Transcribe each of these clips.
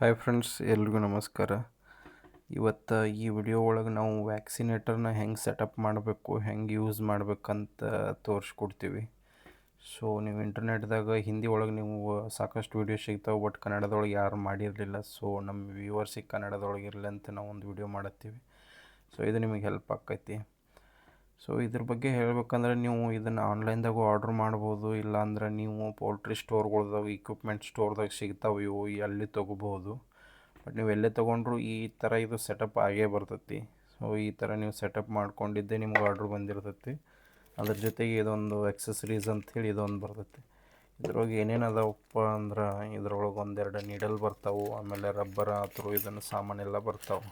Hi friends, ಎಲ್ರಿಗೂ ನಮಸ್ಕಾರ. ಇವತ್ತು ಈ ವಿಡಿಯೋ ಒಳಗೆ ನಾವು ವ್ಯಾಕ್ಸಿನೇಟರ್ನ ಹೆಂಗೆ ಸೆಟಪ್ ಮಾಡಬೇಕು, ಹೆಂಗೆ ಯೂಸ್ ಮಾಡ್ಬೇಕಂತ ತೋರಿಸ್ಕೊಡ್ತೀವಿ. ಸೊ ನೀವು ಇಂಟರ್ನೆಟ್ದಾಗ ಹಿಂದಿ ಒಳಗೆ ನೀವು ಸಾಕಷ್ಟು ವೀಡಿಯೋ ಸಿಗ್ತಾವೆ, ಬಟ್ ಕನ್ನಡದೊಳಗೆ ಯಾರು ಮಾಡಿರಲಿಲ್ಲ. ಸೊ ನಮ್ಮ ವ್ಯೂವರ್ಸಿಗೆ ಕನ್ನಡದೊಳಗೆ ಇರಲಿ ಅಂತ ನಾವು ಒಂದು ವಿಡಿಯೋ ಮಾಡತ್ತೀವಿ. ಸೊ ಇದು ನಿಮಗೆ ಹೆಲ್ಪ್ ಆಕ್ಕೈತಿ. ಸೊ ಇದ್ರ ಬಗ್ಗೆ ಹೇಳ್ಬೇಕಂದ್ರೆ ನೀವು ಇದನ್ನು ಆನ್ಲೈನ್ದಾಗೂ ಆರ್ಡ್ರ್ ಮಾಡ್ಬೋದು, ಇಲ್ಲಾಂದ್ರೆ ನೀವು ಪೋಲ್ಟ್ರಿ ಸ್ಟೋರ್ಗಳ್ದಾಗ ಇಕ್ವಿಪ್ಮೆಂಟ್ ಸ್ಟೋರ್ದಾಗ ಸಿಗ್ತಾವೆ, ಇವು ಅಲ್ಲಿ ತೊಗೋಬೋದು. ಬಟ್ ನೀವು ಎಲ್ಲೇ ತೊಗೊಂಡ್ರು ಈ ಥರ ಇದು ಸೆಟಪ್ ಆಗೇ ಬರ್ತೈತಿ. ಸೊ ಈ ಥರ ನೀವು ಸೆಟಪ್ ಮಾಡ್ಕೊಂಡಿದ್ದೇ ನಿಮ್ಗೆ ಆರ್ಡ್ರ್ ಬಂದಿರ್ತೈತಿ. ಅದ್ರ ಜೊತೆಗೆ ಇದೊಂದು ಎಕ್ಸಸರೀಸ್ ಅಂಥೇಳಿ ಇದೊಂದು ಬರ್ತೈತಿ. ಇದ್ರೊಳಗೆ ಏನೇನು ಅದಾವಪ್ಪ ಅಂದ್ರೆ ಇದ್ರೊಳಗೆ ಒಂದೆರಡು ನೀಡಲ್ ಬರ್ತಾವೆ, ಆಮೇಲೆ ರಬ್ಬರ ಅಥವಾ ಇದನ್ನು ಸಾಮಾನೆಲ್ಲ ಬರ್ತಾವೆ.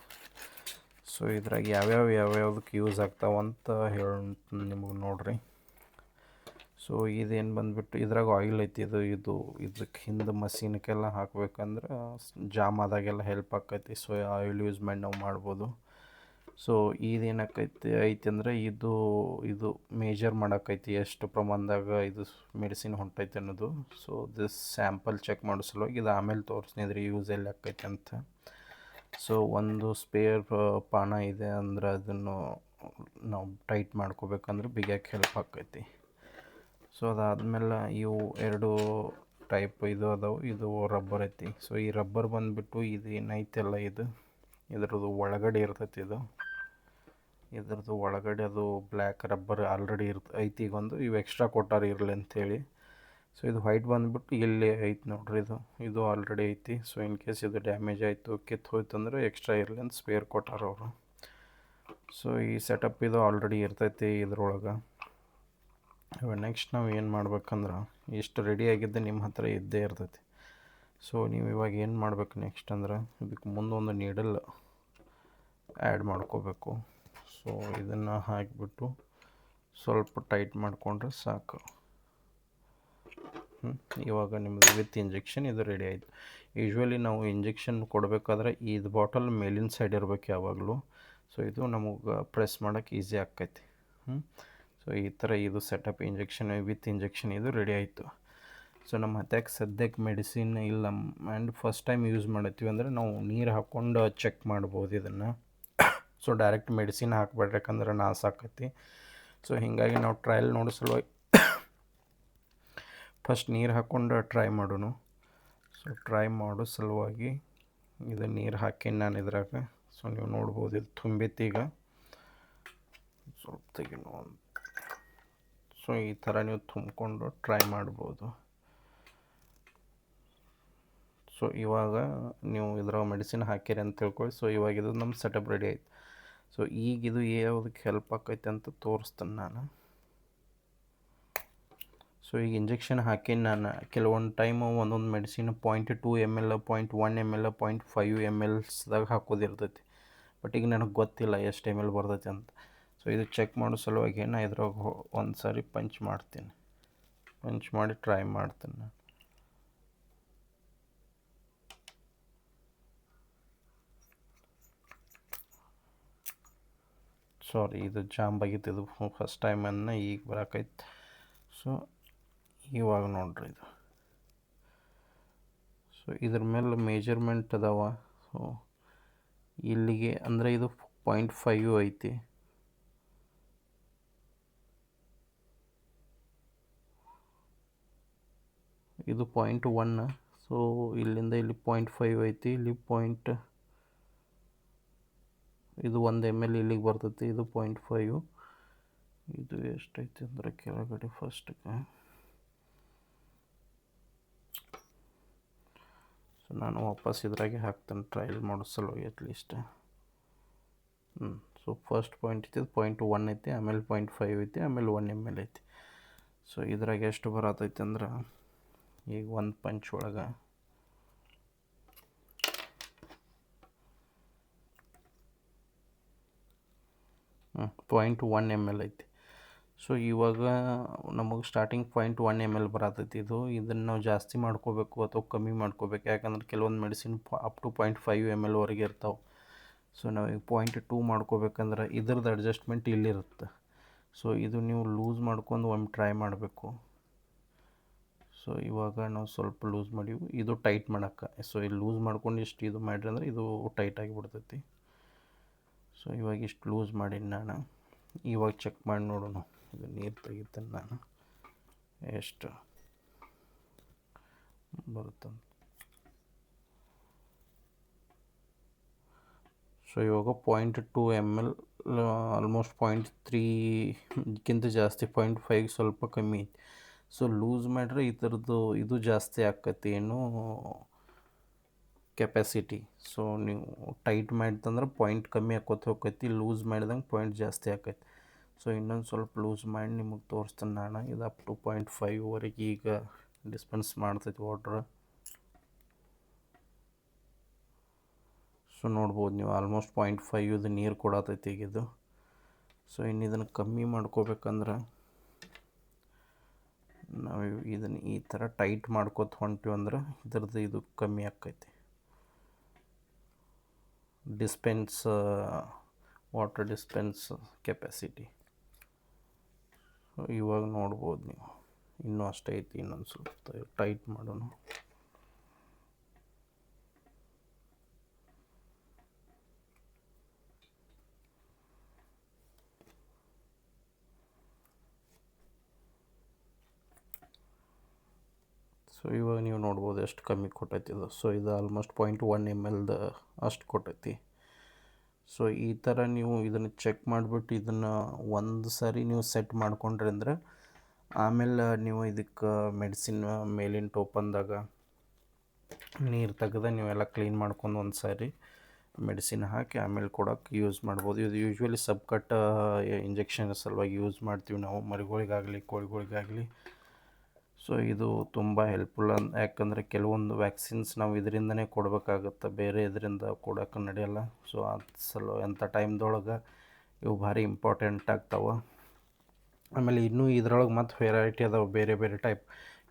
ಸೊ ಇದ್ರಾಗ ಯಾವ್ಯಾವುದಕ್ಕೆ ಯೂಸ್ ಆಗ್ತಾವಂತ ನಿಮಗೆ ನೋಡ್ರಿ. ಸೊ ಇದೇನು ಬಂದುಬಿಟ್ಟು ಇದ್ರಾಗ ಆಯಿಲ್ ಐತಿ. ಇದಕ್ಕೆ ಹಿಂದೆ ಮಸೀನಕ್ಕೆಲ್ಲ ಹಾಕ್ಬೇಕಂದ್ರೆ ಜಾಮ್ ಆದಾಗೆಲ್ಲ ಹೆಲ್ಪ್ ಆಕೈತಿ. ಸೊ ಆಯಿಲ್ ಯೂಸ್ ಮಾಡಿ ನಾವು ಮಾಡ್ಬೋದು. ಸೊ ಐತಿ ಅಂದರೆ ಇದು ಮೇಜರ್ ಮಾಡೋಕ್ಕೈತಿ ಎಷ್ಟು ಪ್ರಮಾಣದಾಗ ಇದು ಮೆಡಿಸಿನ್ ಹೊಂಟೈತೆ ಅನ್ನೋದು. ಸೊ ದಿಸ್ ಸ್ಯಾಂಪಲ್ ಚೆಕ್ ಮಾಡೋ ಸಲುವಾಗಿ ಇದು ಆಮೇಲೆ ತೋರಿಸ್ನಿದ್ರಿ ಯೂಸ್ ಎಲ್ಲಿ ಆಕೈತೆ ಅಂತ. ಸೊ ಒಂದು ಸ್ಪೇರ್ ಪಾನ ಇದೆ ಅಂದ್ರೆ ಅದನ್ನು ನಾವು ಟೈಟ್ ಮಾಡ್ಕೋಬೇಕಂದ್ರೆ ಬಿಗಿಯಾಕೆ ಹೆಲ್ಪ್ ಆಕೈತಿ. ಸೊ ಅದಾದಮೇಲೆ ಇವು ಎರಡು ಟೈಪ್ ಇದು ಅದಾವೆ. ಇದು ರಬ್ಬರ್ ಐತಿ. ಸೊ ಈ ರಬ್ಬರ್ ಬಂದುಬಿಟ್ಟು ಇದು ಏನೈತೆಲ್ಲ ಇದ್ರದ್ದು ಒಳಗಡೆ ಇರ್ತೈತಿ. ಇದ್ರದ್ದು ಒಳಗಡೆ ಅದು ಬ್ಲ್ಯಾಕ್ ರಬ್ಬರ್ ಆಲ್ರೆಡಿ ಐತಿ. ಈಗೊಂದು ಇವು ಎಕ್ಸ್ಟ್ರಾ ಕೊಟ್ಟಾರ ಇರಲಿ ಅಂಥೇಳಿ. ಸೊ ಇದು ವೈಟ್ ಬಂದುಬಿಟ್ಟು ಇಲ್ಲಿ ಐತಿ ನೋಡ್ರಿ. ಇದು ಆಲ್ರೆಡಿ ಐತಿ. ಸೊ ಇನ್ ಕೇಸ್ ಇದು ಡ್ಯಾಮೇಜ್ ಆಯಿತು, ಕಿತ್ತು ಹೋಯ್ತು ಅಂದರೆ ಎಕ್ಸ್ಟ್ರಾ ಇರಲಿ ಅಂತ ಸ್ಪೇರ್ ಕೊಟ್ಟಾರ ಅವರು. ಸೊ ಈ ಸೆಟಪ್ ಇದು ಆಲ್ರೆಡಿ ಇರ್ತೈತಿ ಇದ್ರೊಳಗೆ. ಇವಾಗ ನೆಕ್ಸ್ಟ್ ನಾವು ಏನು ಮಾಡ್ಬೇಕಂದ್ರೆ ಇಷ್ಟು ರೆಡಿಯಾಗಿದ್ದೆ ನಿಮ್ಮ ಹತ್ರ ಇದ್ದೇ ಇರ್ತೈತಿ. ಸೊ ನೀವು ಇವಾಗ ಏನು ಮಾಡ್ಬೇಕು ನೆಕ್ಸ್ಟ್ ಅಂದ್ರೆ ಇದಕ್ಕೆ ಮುಂದೊಂದು ನೀಡಲ್ ಆ್ಯಡ್ ಮಾಡ್ಕೋಬೇಕು. ಸೊ ಇದನ್ನು ಹಾಕಿಬಿಟ್ಟು ಸ್ವಲ್ಪ ಟೈಟ್ ಮಾಡಿಕೊಂಡ್ರೆ ಸಾಕು. ಇವಾಗ ನಿಮ್ಮದು ವಿತ್ ಇಂಜೆಕ್ಷನ್ ಇದು ರೆಡಿ ಆಯಿತು. ಯೂಶ್ವಲಿ ನಾವು ಇಂಜೆಕ್ಷನ್ ಕೊಡಬೇಕಾದ್ರೆ ಇದು ಬಾಟಲ್ ಮೇಲಿನ ಸೈಡ್ ಇರಬೇಕು ಯಾವಾಗಲೂ. ಸೊ ಇದು ನಮಗೆ ಪ್ರೆಸ್ ಮಾಡೋಕ್ಕೆ ಈಸಿ ಆಕ್ಕೈತಿ. ಸೊ ಈ ಥರ ಇದು ಸೆಟಪ್ ವಿತ್ ಇಂಜೆಕ್ಷನ್ ಇದು ರೆಡಿ ಆಯಿತು. ಸೊ ನಮ್ಮ ಹತ್ಯಾಕೆ ಸದ್ಯಕ್ಕೆ ಮೆಡಿಸಿನ್ ಇಲ್ಲ ಆ್ಯಂಡ್ ಫಸ್ಟ್ ಟೈಮ್ ಯೂಸ್ ಮಾಡತ್ತೀವಿ ಅಂದರೆ ನಾವು ನೀರು ಹಾಕ್ಕೊಂಡು ಚೆಕ್ ಮಾಡ್ಬೋದು ಇದನ್ನು. ಸೊ ಡೈರೆಕ್ಟ್ ಮೆಡಿಸಿನ್ ಹಾಕ್ಬೇಡ್ರಿ, ಯಾಕಂದ್ರೆ ನಾಸಾಕೈತಿ. ಸೊ ಹೀಗಾಗಿ ನಾವು ಟ್ರಯಲ್ ನೋಡೋ ಸಲುವಾಗಿ ಫಸ್ಟ್ ನೀರು ಹಾಕ್ಕೊಂಡು ಟ್ರೈ ಮಾಡೋಣ. ಸೊ ಟ್ರೈ ಮಾಡೋ ಸಲುವಾಗಿ ಇದು ನೀರು ಹಾಕೀನಿ ನಾನು ಇದ್ರಾಗ. ಸೊ ನೀವು ನೋಡ್ಬೋದು ಇದು ತುಂಬಿತ್ತು. ಈಗ ಸ್ವಲ್ಪ ತೆಗಿನೋ. ಸೊ ಈ ಥರ ನೀವು ತುಂಬಿಕೊಂಡು ಟ್ರೈ ಮಾಡ್ಬೋದು. ಸೊ ಇವಾಗ ನೀವು ಇದ್ರಾಗ ಮೆಡಿಸಿನ್ ಹಾಕಿರಿ ಅಂತ ತಿಳ್ಕೊಳ್ಳಿ. ಸೊ ಇವಾಗ ಇದು ನಮ್ಮ ಸೆಟಪ್ ರೆಡಿ ಆಯ್ತು. ಸೊ ಈಗ ಇದು ಯಾವುದಕ್ಕೆ ಹೆಲ್ಪ್ ಆಕೈತೆ ಅಂತ ತೋರಿಸ್ತೇನೆ ನಾನು. ಸೊ ಈಗ ಇಂಜೆಕ್ಷನ್ ಹಾಕೀನಿ ನಾನು. ಕೆಲವೊಂದು ಟೈಮು ಒಂದೊಂದು ಮೆಡಿಸಿನ್ 0.2 ml 0.1 ml 0.5 mlಸ್ದಾಗ ಹಾಕೋದಿರ್ತೈತಿ. ಬಟ್ ಈಗ ನನಗೆ ಗೊತ್ತಿಲ್ಲ ಎಷ್ಟು ml ಬರ್ತೈತಿ ಅಂತ. ಸೊ ಇದು ಚೆಕ್ ಮಾಡೋ ಸಲುವಾಗಿ ನಾನು ಇದ್ರಾಗ ಒಂದು ಸಾರಿ ಪಂಚ್ ಮಾಡ್ತೀನಿ. ಪಂಚ್ ಮಾಡಿ ಟ್ರೈ ಮಾಡ್ತೀನಿ ನಾನು. ಸಾರಿ, ಇದು ಜಾಮ್ ಆಗಿತ್ತು. ಇದು ಫಸ್ಟ್ ಟೈಮನ್ನು ಈಗ ಬರೋಕೈತಿ. ಸೊ ಇವಾಗ ನೋಡ್ರಿ ಇದು. ಸೊ ಇದ್ರ ಮೇಲೆ ಮೇಜರ್ಮೆಂಟ್ ಅದಾವ. ಸೊ ಇಲ್ಲಿಗೆ ಅಂದರೆ ಇದು 0.5 ಐತಿ. ಇದು 0.1. ಸೊ ಇಲ್ಲಿಂದ ಇಲ್ಲಿ 0.5 ಐತಿ. ಇಲ್ಲಿ ಇದು 1 ml ಇಲ್ಲಿಗೆ ಬರ್ತೈತಿ. ಇದು 0.5. ಇದು ಎಷ್ಟೈತಿ ಅಂದರೆ ಕೆಳಗಡೆ ಫಸ್ಟ್ಗೆ. ಸೊ ನಾನು ವಾಪಸ್ ಇದ್ರಾಗೆ ಹಾಕ್ತೇನೆ ಟ್ರಯಲ್ ಮಾಡೋ ಸಲುವಾಗಿ ಅಟ್ಲೀಸ್ಟ್. ಸೊ ಫಸ್ಟ್ ಪಾಯಿಂಟ್ ಐತಿ, 0.1 ಐತಿ, ಆಮೇಲೆ 0.5 ಐತಿ, ಆಮೇಲೆ 1 ml ಐತಿ. ಸೊ ಇದ್ರಾಗೆ ಎಷ್ಟು ಬರತೈತಿ ಅಂದ್ರೆ ಈಗ ಒಂದು ಪಂಚ್ ಒಳಗೆ 0.1 ml ಐತಿ. ಸೊ ಇವಾಗ ನಮಗೆ ಸ್ಟಾರ್ಟಿಂಗ್ 0.1 ml ಬರತೈತಿ. ಇದನ್ನು ನಾವು ಜಾಸ್ತಿ ಮಾಡ್ಕೋಬೇಕು ಅಥವಾ ಕಮ್ಮಿ ಮಾಡ್ಕೋಬೇಕು, ಯಾಕಂದ್ರೆ ಕೆಲವೊಂದು ಮೆಡಿಸಿನ್ ಅಪ್ ಟು 0.5 ml ವರೆಗೆ ಇರ್ತಾವೆ. ಸೊ ನಾವು ಈಗ 0.2 ಮಾಡ್ಕೋಬೇಕಂದ್ರೆ ಇದ್ರದ್ದು ಅಡ್ಜಸ್ಟ್ಮೆಂಟ್ ಇಲ್ಲಿರುತ್ತೆ. ಸೊ ಇದು ನೀವು ಲೂಸ್ ಮಾಡ್ಕೊಂಡು ಒಮ್ಮೆ ಟ್ರೈ ಮಾಡಬೇಕು. ಸೊ ಇವಾಗ ನಾವು ಸ್ವಲ್ಪ ಲೂಸ್ ಮಾಡೀವಿ, ಇದು ಟೈಟ್ ಮಾಡೋಕ್ಕೆ. ಸೊ ಇಲ್ಲಿ ಲೂಸ್ ಮಾಡ್ಕೊಂಡು ಇಷ್ಟು ಇದು ಮಾಡಿರಿ ಅಂದ್ರೆ ಇದು ಟೈಟ್ ಆಗಿಬಿಡ್ತೈತಿ. ಸೊ ಇವಾಗ ಇಷ್ಟು ಲೂಸ್ ಮಾಡೀನಿ ನಾನು. ಇವಾಗ ಚೆಕ್ ಮಾಡಿ ನೋಡೋಣ, ಇದು ನೀರು ತೆಗಿತೇನೆ ನಾನು ಎಷ್ಟು ಬರುತ್ತಂತ. ಸೊ ಇವಾಗ 0.2 ml, ಆಲ್ಮೋಸ್ಟ್ 0.3ಗಿಂತ ಜಾಸ್ತಿ, 0.5 ಸ್ವಲ್ಪ ಕಮ್ಮಿ ಐತಿ. ಸೊ ಲೂಸ್ ಮಾಡಿದ್ರೆ ಈ ಥರದ್ದು ಇದು ಜಾಸ್ತಿ ಆಕತಿ ಏನು ಕೆಪಾಸಿಟಿ. ಸೊ ನೀವು ಟೈಟ್ ಮಾಡಿದಂದ್ರೆ ಪಾಯಿಂಟ್ ಕಮ್ಮಿ ಆಕೋತ ಹೋಗ್ತೈತಿ, ಲೂಸ್ ಮಾಡಿದಂಗೆ ಪಾಯಿಂಟ್ ಜಾಸ್ತಿ ಆಕೈತಿ. ಸೊ ಇನ್ನೊಂದು ಸ್ವಲ್ಪ ಲೂಸ್ ಮಾಡಿ ನಿಮಗೆ ತೋರಿಸ್ತೇನೆ ನಾನು. ಇದು ಅಪ್ ಟು 0.5ವರೆಗೆ ಈಗ ಡಿಸ್ಪೆನ್ಸ್ ಮಾಡ್ತೈತಿ ವಾಟ್ರ್. ಸೊ ನೋಡ್ಬೋದು ನೀವು ಆಲ್ಮೋಸ್ಟ್ 0.5 ಇದು ನೀರು ಕೊಡತೈತಿ ಈಗ ಇದು. ಸೊ ಇನ್ನು ಇದನ್ನು ಕಮ್ಮಿ ಮಾಡ್ಕೋಬೇಕಂದ್ರೆ ನಾವು ಇದನ್ನು ಈ ಥರ ಟೈಟ್ ಮಾಡ್ಕೋತ ಹೊಂಟಿವಿ ಅಂದ್ರೆ ಇದ್ರದ್ದು ಇದು ಕಮ್ಮಿ ಆಕೈತಿ, ಡಿಸ್ಪೆನ್ಸ್ ವಾಟರ್ ಡಿಸ್ಪೆನ್ಸ್ ಕೆಪಾಸಿಟಿ. ಇವಾಗ ನೋಡ್ಬೋದು ನೀವು ಇನ್ನೂ ಅಷ್ಟೇ ಐತಿ, ಇನ್ನೊಂದು ಸ್ವಲ್ಪ ಟೈಟ್ ಮಾಡೋಣ. ಸೊ ಇವಾಗ ನೀವು ನೋಡ್ಬೋದು ಎಷ್ಟು ಕಮ್ಮಿ ಕೊಟ್ಟೈತಿ ಇದು. ಸೊ ಇದು ಆಲ್ಮೋಸ್ಟ್ 0.1 ml ಅಷ್ಟು ಕೊಟ್ಟೈತಿ. ಸೊ ಈ ಥರ ನೀವು ಇದನ್ನು ಚೆಕ್ ಮಾಡಿಬಿಟ್ಟು ಇದನ್ನು ಒಂದು ಸಾರಿ ನೀವು ಸೆಟ್ ಮಾಡ್ಕೊಂಡ್ರಿ ಅಂದ್ರೆ ಆಮೇಲೆ ನೀವು ಇದಕ್ಕೆ ಮೆಡಿಸಿನ್ ಮೇಲಿನ ಟೋಪನ್ದಾಗ ನೀರು ತೆಗೆದು ನೀವೆಲ್ಲ ಕ್ಲೀನ್ ಮಾಡ್ಕೊಂಡು ಒಂದು ಸಾರಿ ಮೆಡಿಸಿನ್ ಹಾಕಿ ಆಮೇಲೆ ಕೊಡೋಕೆ ಯೂಸ್ ಮಾಡ್ಬೋದು. ಇದು ಯೂಶ್ವಲಿ ಸಬ್ಕಟ್ ಇಂಜೆಕ್ಷನ್ ಸಲುವಾಗಿ ಯೂಸ್ ಮಾಡ್ತೀವಿ ನಾವು, ಮರಿಗಳಿಗಾಗಲಿ ಕೋಳಿಗಳಿಗಾಗಲಿ. ಸೊ ಇದು ತುಂಬ ಹೆಲ್ಪ್ಫುಲ್ ಯಾಕಂದರೆ ಕೆಲವೊಂದು ವ್ಯಾಕ್ಸಿನ್ಸ್ ನಾವು ಇದರಿಂದನೇ ಕೊಡಬೇಕಾಗುತ್ತೆ, ಬೇರೆ ಇದರಿಂದ ಕೊಡೋಕೆ ನಡೆಯಲ್ಲ. ಸೊ ಅದು ಅಂಥ ಟೈಮ್ದೊಳಗೆ ಇವು ಭಾರಿ ಇಂಪಾರ್ಟೆಂಟ್ ಆಗ್ತಾವೆ. ಆಮೇಲೆ ಇನ್ನೂ ಇದ್ರೊಳಗೆ ಮತ್ತು ವೆರೈಟಿ ಅದಾವೆ, ಬೇರೆ ಬೇರೆ ಟೈಪ್.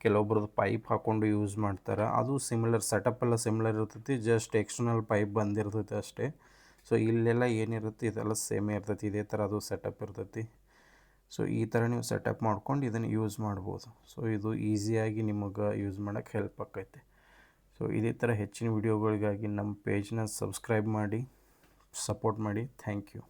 ಕೆಲವೊಬ್ರದ್ದು ಪೈಪ್ ಹಾಕ್ಕೊಂಡು ಯೂಸ್ ಮಾಡ್ತಾರೆ, ಅದು ಸಿಮಿಲರ್ ಸೆಟಪ್ ಎಲ್ಲ ಸಿಮಿಲರ್ ಇರ್ತೈತಿ, ಜಸ್ಟ್ ಎಕ್ಸ್ಟರ್ನಲ್ ಪೈಪ್ ಬಂದಿರ್ತೈತಿ ಅಷ್ಟೇ. ಸೊ ಇಲ್ಲೆಲ್ಲ ಏನಿರುತ್ತೆ ಇದೆಲ್ಲ ಸೇಮೇ ಇರ್ತೈತಿ, ಇದೇ ಥರ ಅದು ಸೆಟಪ್ ಇರ್ತೈತಿ. ಸೊ ಈ ಥರ ನೀವು ಸೆಟಪ್ ಮಾಡ್ಕೊಂಡು ಇದನ್ನು ಯೂಸ್ ಮಾಡ್ಬೋದು. ಸೊ ಇದು ಈಸಿಯಾಗಿ ನಿಮಗೆ ಯೂಸ್ ಮಾಡೋಕ್ಕೆ ಹೆಲ್ಪ್ ಆಕೈತೆ. ಸೊ ಇದೇ ಥರ ಹೆಚ್ಚಿನ ವಿಡಿಯೋಗಳಿಗಾಗಿ ನಮ್ಮ ಪೇಜ್ನ ಸಬ್ಸ್ಕ್ರೈಬ್ ಮಾಡಿ, ಸಪೋರ್ಟ್ ಮಾಡಿ. Thank you.